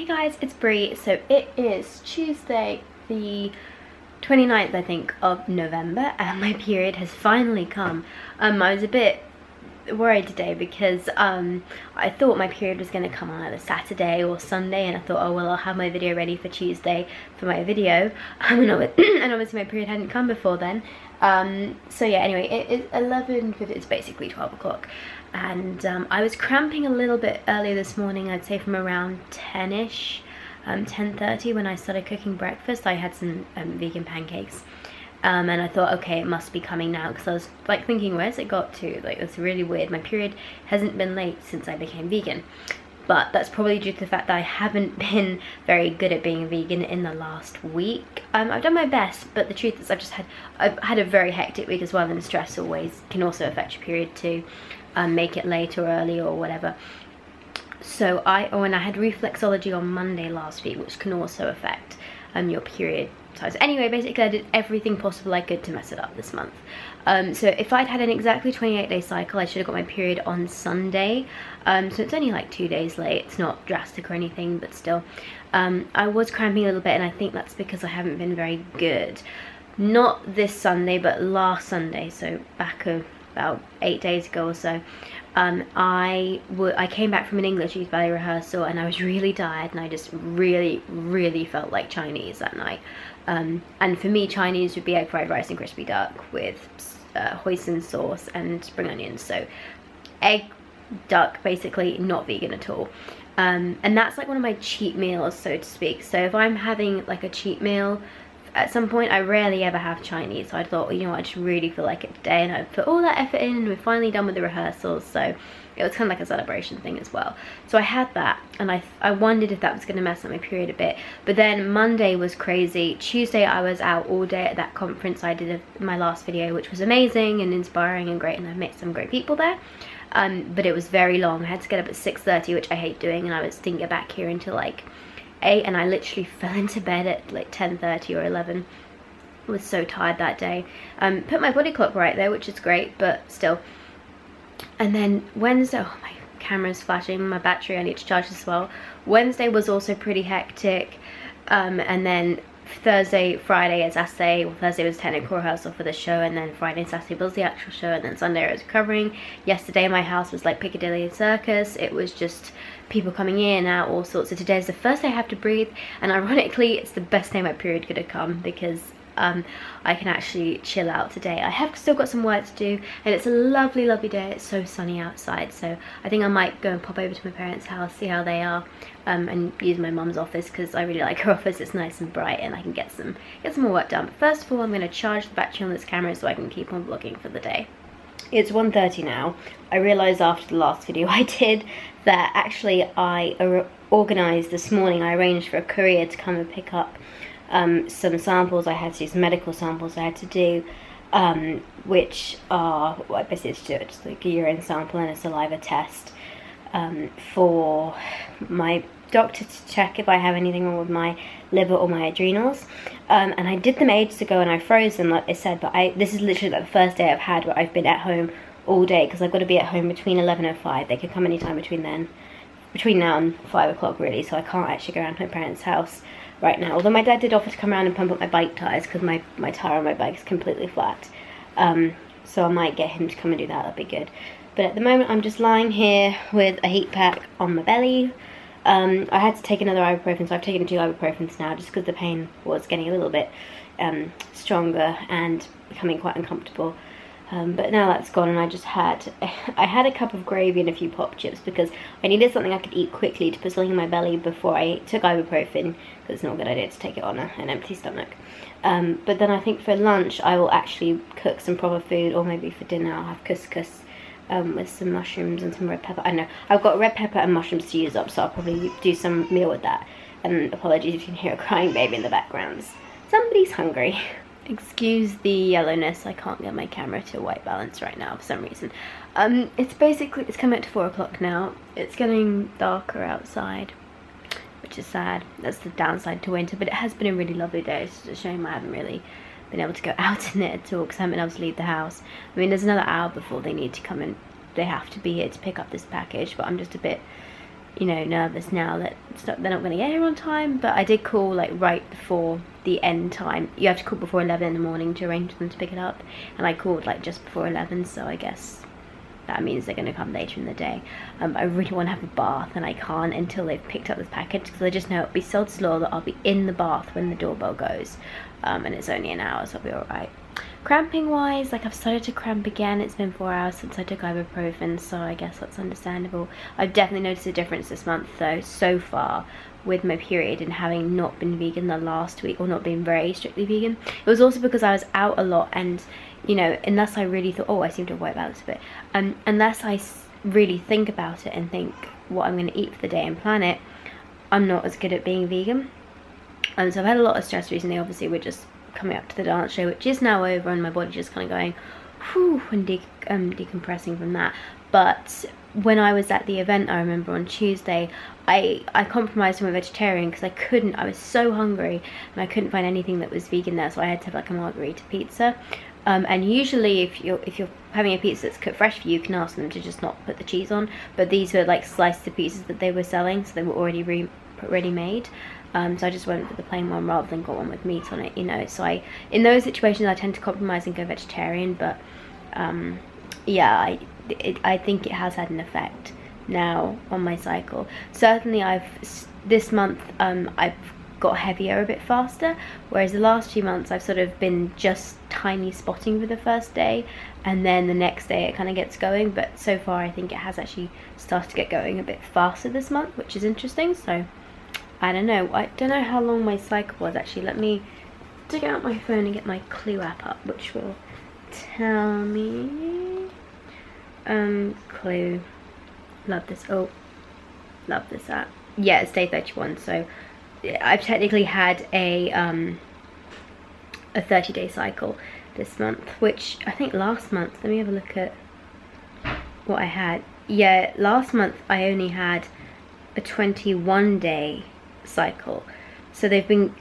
Hey guys, it's Brie. So it is Tuesday the 29th, I think, of November, and my period has finally come. I was a bit worried today because I thought my period was going to come on either Saturday or Sunday, and I thought, oh well, I'll have my video ready for Tuesday for my video. And obviously my period hadn't come before then. So yeah, anyway, it's 11, it's basically 12 o'clock. And I was cramping a little bit earlier this morning, I'd say from around 10ish, 10:30 when I started cooking breakfast. I had some vegan pancakes. And I thought, okay, it must be coming now, because I was like thinking, where's it got to? Like, it's really weird. My period hasn't been late since I became vegan. But that's probably due to the fact that I haven't been very good at being vegan in the last week. I've done my best, but the truth is I've had a very hectic week as well, and stress always can also affect your period too. Make it late or early or whatever. So when I had reflexology on Monday last week, which can also affect your period times. Anyway, basically I did everything possible I could to mess it up this month. So if I'd had an exactly 28-day cycle, I should have got my period on Sunday. So it's only like 2 days late. It's not drastic or anything, but still. I was cramping a little bit, and I think that's because I haven't been very good. Not this Sunday, but last Sunday, so back about 8 days ago or so. I came back from an English youth ballet rehearsal, and I was really tired, and I just really felt like Chinese that night. And for me, Chinese would be egg fried rice and crispy duck with hoisin sauce and spring onions. So egg, duck, basically not vegan at all. And that's like one of my cheat meals, so to speak. So if I'm having like a cheat meal at some point, I rarely ever have Chinese. So I thought, well, you know what, I just really feel like it today, and I put all that effort in, and we're finally done with the rehearsals, so it was kind of like a celebration thing as well. So I had that, and I wondered if that was going to mess up my period a bit. But then Monday was crazy. Tuesday I was out all day at that conference I did my last video, which was amazing and inspiring and great, and I met some great people there. But it was very long. I had to get up at 6:30, which I hate doing, and I didn't get back here until like 8, and I literally fell into bed at like 10:30 or 11. I was so tired that day. Put my body clock right there, which is great, but still. And then Wednesday, oh, my camera's flashing, my battery, I need to charge as well. Wednesday was also pretty hectic. And then Thursday, Friday, as I say, well, Thursday was technical rehearsal for the show, and then Friday and Saturday was the actual show, and then Sunday I was recovering. Yesterday my house was like Piccadilly Circus. It was just people coming in and out, all sorts. So today is the first day I have to breathe, and ironically it's the best day my period could have come, because I can actually chill out today. I have still got some work to do, and it's a lovely day. It's so sunny outside, so I think I might go and pop over to my parents' house, see how they are, and use my mum's office, because I really like her office. It's nice and bright, and I can get some more work done. But first of all, I'm going to charge the battery on this camera so I can keep on vlogging for the day. It's 1:30 now. I realised after the last video I did that actually I organised this morning, I arranged for a courier to come and pick up some samples I had to do, some medical samples I had to do, which are, well, basically it's just like a urine sample and a saliva test, for my doctor to check if I have anything wrong with my liver or my adrenals. And I did them ages ago, and I froze them like I said, but this is literally like the first day I've had where I've been at home all day, because I've got to be at home between 11 and 5. They can come anytime between now and 5 o'clock really, so I can't actually go around to my parents' house right now. Although my dad did offer to come around and pump up my bike tyres, because my tyre on my bike is completely flat. So I might get him to come and do that. That'd be good. But at the moment I'm just lying here with a heat pack on my belly. I had to take another ibuprofen, so I've taken 2 ibuprofens now, just because the pain was getting a little bit stronger and becoming quite uncomfortable. But now that's gone, and I had a cup of gravy and a few pop chips, because I needed something I could eat quickly to put something in my belly before I took ibuprofen, because it's not a good idea to take it on an empty stomach. But then I think for lunch I will actually cook some proper food, or maybe for dinner I'll have couscous with some mushrooms and some red pepper. I know I've got red pepper and mushrooms to use up, so I'll probably do some meal with that. And apologies if you can hear a crying baby in the background. Somebody's hungry. Excuse the yellowness, I can't get my camera to white balance right now for some reason. It's coming up to 4 o'clock now. It's getting darker outside, which is sad. That's the downside to winter, but it has been a really lovely day. It's just a shame I haven't really been able to go out in it at all, because I haven't been able to leave the house. I mean, there's another hour before they need to come in. They have to be here to pick up this package, but I'm just a bit you know, nervous now that they're not going to get here on time. But I did call like right before the end time. You have to call before 11 in the morning to arrange them to pick it up, and I called like just before 11, so I guess that means they're going to come later in the day. I really want to have a bath, and I can't until they've picked up this package, because I just know it'll be sod's law that I'll be in the bath when the doorbell goes, and it's only an hour, so I'll be alright. Cramping wise, like I've started to cramp again. It's been 4 hours since I took ibuprofen, so I guess that's understandable. I've definitely noticed a difference this month though, so far, with my period, and having not been vegan the last week, or not being very strictly vegan. It was also because I was out a lot, and you know, unless I really thought, oh, I seem to have white balance a bit, unless I really think about it and think what I'm going to eat for the day and plan it, I'm not as good at being vegan. So I've had a lot of stress recently. Obviously we're just coming up to the dance show, which is now over, and my body just kind of going whew, and decompressing from that. But when I was at the event, I remember on Tuesday, I compromised on a vegetarian because I was so hungry and I couldn't find anything that was vegan there, so I had to have like a margherita pizza. And usually if you're having a pizza that's cooked fresh for you, you can ask them to just not put the cheese on, but these were like sliced of pizzas that they were selling, so they were already ready-made. So I just went for the plain one rather than got one with meat on it, you know. So in those situations I tend to compromise and go vegetarian, but yeah, I think it has had an effect now on my cycle. Certainly this month I've got heavier a bit faster, whereas the last few months I've sort of been just tiny spotting for the first day, and then the next day it kind of gets going. But so far I think it has actually started to get going a bit faster this month, which is interesting. So I don't know how long my cycle was actually. Let me dig out my phone and get my Clue app up, which will tell me. Clue, love this app. Yeah, it's day 31, so I've technically had a 30-day cycle this month, which I think last month, let me have a look at what I had. Yeah, last month I only had a 21-day cycle, so they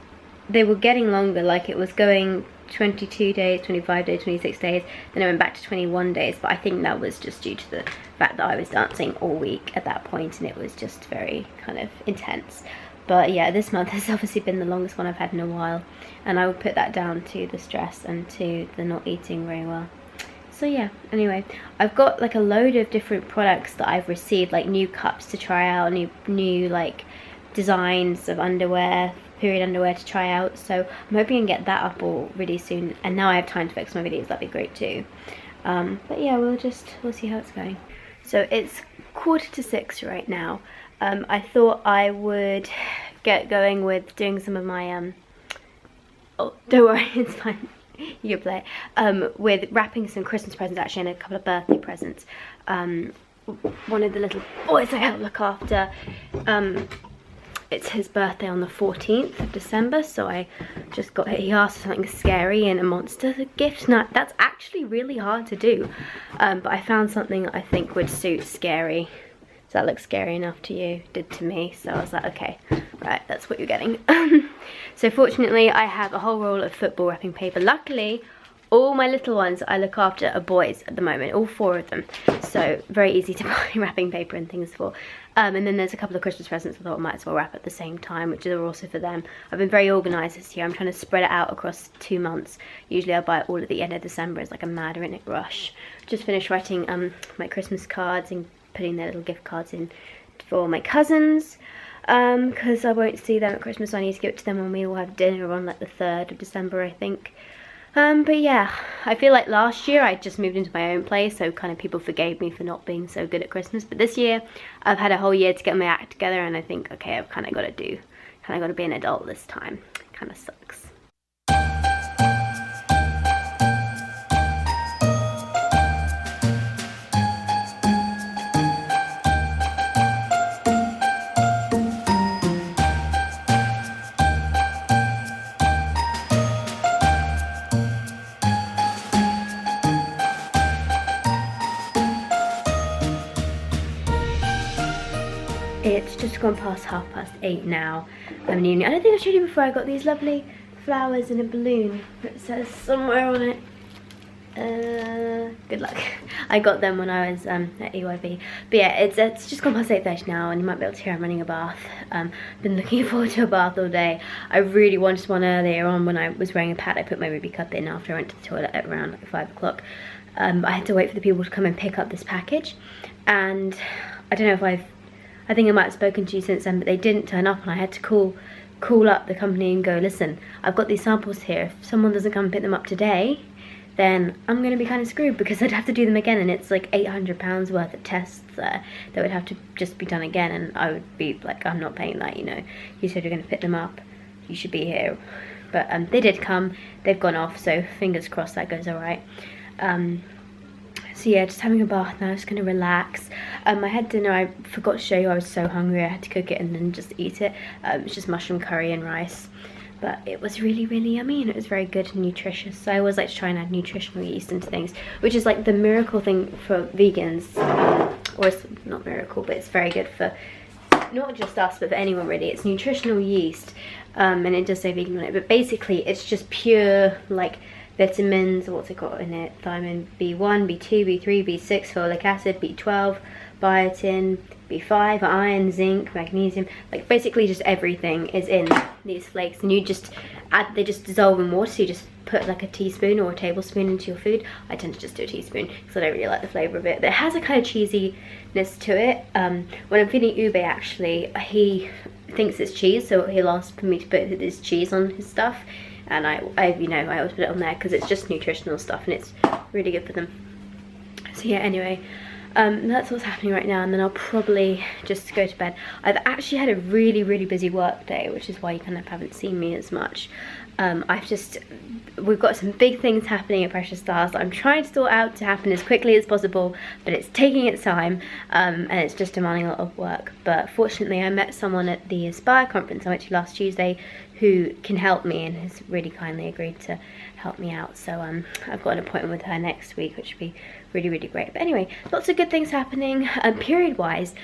were getting longer, like it was going 22 days, 25 days, 26 days, then I went back to 21 days, but I think that was just due to the fact that I was dancing all week at that point, and it was just very kind of intense. But yeah, this month has obviously been the longest one I've had in a while, and I would put that down to the stress and to the not eating very well. So yeah, anyway, I've got like a load of different products that I've received, like new cups to try out, new like designs of underwear, period underwear to try out, so I'm hoping I can get that up all really soon, and now I have time to fix my videos, that'd be great too. But yeah, we'll see how it's going. So it's 5:45 right now. I thought I would get going with doing some of my oh, don't worry, it's fine, you can play it. With wrapping some Christmas presents actually, and a couple of birthday presents. One of the little boys I help look after, it's his birthday on the 14th of December, so I just got, he asked for something scary and a monster gift. Now, that's actually really hard to do, but I found something I think would suit scary. Does that look scary enough to you? It did to me, so I was like, okay, right, that's what you're getting. So fortunately, I have a whole roll of football wrapping paper. Luckily, all my little ones I look after are boys at the moment, all 4 of them. So very easy to buy wrapping paper and things for. And then there's a couple of Christmas presents I thought I might as well wrap at the same time, which are also for them. I've been very organised this year. I'm trying to spread it out across 2 months. Usually I buy it all at the end of December. It's like a mad rush. Just finished writing my Christmas cards and putting their little gift cards in for my cousins. Because I won't see them at Christmas, so I need to give it to them when we all have dinner on like the 3rd of December, I think. But yeah, I feel like last year I just moved into my own place, so kind of people forgave me for not being so good at Christmas. But this year, I've had a whole year to get my act together, and I think, okay, I've kind of got to be an adult this time. It kind of sucks. It's just gone past 8:30 now. I don't think I showed you before, I got these lovely flowers in a balloon that says somewhere on it Good luck. I got them when I was at EYB. But yeah, it's just gone past 8:30 now, and you might be able to hear I'm running a bath. Been looking forward to a bath all day. I really wanted one earlier on when I was wearing a pad. I put my ruby cup in after I went to the toilet at around like 5 o'clock. I had to wait for the people to come and pick up this package, and I don't know if I think I might have spoken to you since then, but they didn't turn up, and I had to call up the company and go, listen, I've got these samples here. If someone doesn't come and pick them up today, then I'm going to be kind of screwed, because I'd have to do them again, and it's like £800 worth of tests there that would have to just be done again, and I would be like, I'm not paying that, you know. You said you're going to pick them up, you should be here. But they did come, they've gone off, so fingers crossed that goes alright. So yeah, just having a bath now, just gonna relax. I had dinner, I forgot to show you, I was so hungry, I had to cook it and then just eat it. It's just mushroom curry and rice, but it was really, really yummy, and it was very good and nutritious. So I always like to try and add nutritional yeast into things, which is like the miracle thing for vegans, or it's not miracle, but it's very good for not just us, but for anyone really. It's nutritional yeast, and it does say vegan on it, but basically it's just pure like vitamins, what's it got in it? Thiamine B1, B2, B3, B6, folic acid, B12, biotin, B5, iron, zinc, magnesium, like basically just everything is in these flakes, and you just add, they just dissolve in water, so you just put like a teaspoon or a tablespoon into your food. I tend to just do a teaspoon because I don't really like the flavour of it, but it has a kind of cheesiness to it. When I'm feeding Ube, actually, he thinks it's cheese, so he'll ask for me to put his cheese on his stuff, and I you know, I always put it on there because it's just nutritional stuff and it's really good for them. So yeah, anyway, that's what's happening right now, and then I'll probably just go to bed. I've actually had a really, really busy work day, which is why you kind of haven't seen me as much. We've got some big things happening at Precious Stars that I'm trying to sort out to happen as quickly as possible, but it's taking its time, and it's just demanding a lot of work. But fortunately I met someone at the Aspire conference I went to last Tuesday who can help me and has really kindly agreed to help me out. So I've got an appointment with her next week, which would be really, really great. But anyway, lots of good things happening. Period wise,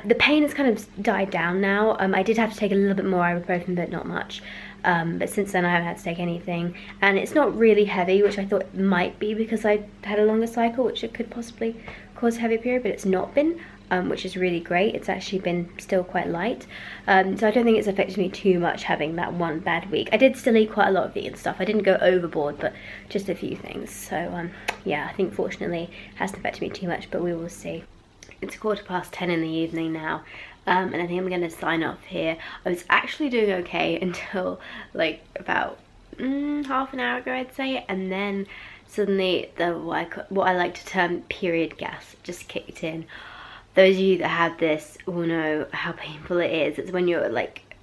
the pain has kind of died down now. I did have to take a little bit more ibuprofen, but not much. But since then I haven't had to take anything, and it's not really heavy, which I thought it might be because I had a longer cycle, which it could possibly cause a heavy period, but it's not been, which is really great. It's actually been still quite light, so I don't think it's affected me too much having that one bad week. I did still eat quite a lot of vegan stuff. I didn't go overboard, but just a few things. So yeah, I think fortunately it hasn't affected me too much, but we will see. It's 10:15 in the evening now, and I think I'm going to sign off here. I was actually doing okay until like about half an hour ago, I'd say, and then suddenly what I like to term period gas just kicked in. Those of you that have this will know how painful it is. It's when you're like,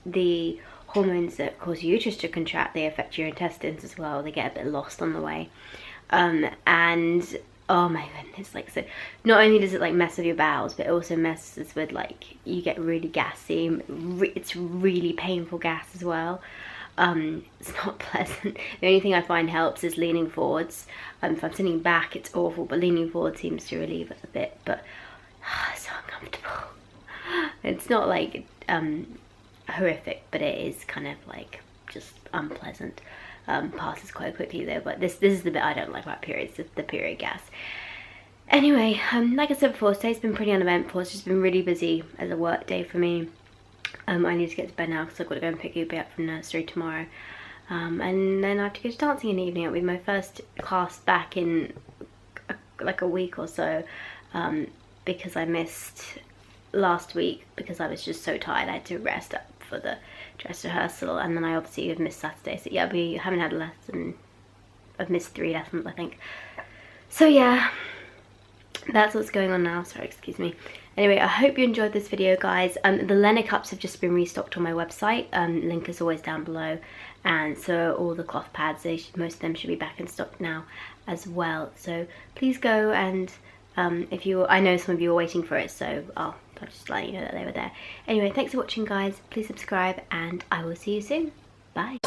the hormones that cause your uterus to contract, they affect your intestines as well. They get a bit lost on the way, and oh my goodness, like, so not only does it like mess with your bowels, but it also messes with, like, you get really gassy. It's really painful gas as well. It's not pleasant. The only thing I find helps is leaning forwards. If I'm sitting back it's awful, but leaning forward seems to relieve it a bit. But it's so uncomfortable. It's not like horrific, but it is kind of like just unpleasant. Passes quite quickly though, but this is the bit I don't like about periods, the period gas. Anyway, like I said before, today's been pretty uneventful. It's just been really busy as a work day for me. I need to get to bed now because I've got to go and pick Ubi up from nursery tomorrow, and then I have to go to dancing in the evening. It'll be my first class back in like a week or so, because I missed last week because I was just so tired. I had to rest up for the dress rehearsal, and then I obviously have missed Saturday, so yeah, we haven't had a lesson. I've missed 3 lessons, I think. So yeah, that's what's going on now. Sorry, excuse me. Anyway, I hope you enjoyed this video, guys. The Lena cups have just been restocked on my website. Link is always down below, and so all the cloth pads, most of them should be back in stock now as well. So please go, and I know some of you are waiting for it, so I'll just let you know that they were there. Anyway, thanks for watching, guys. Please subscribe, and I will see you soon. Bye.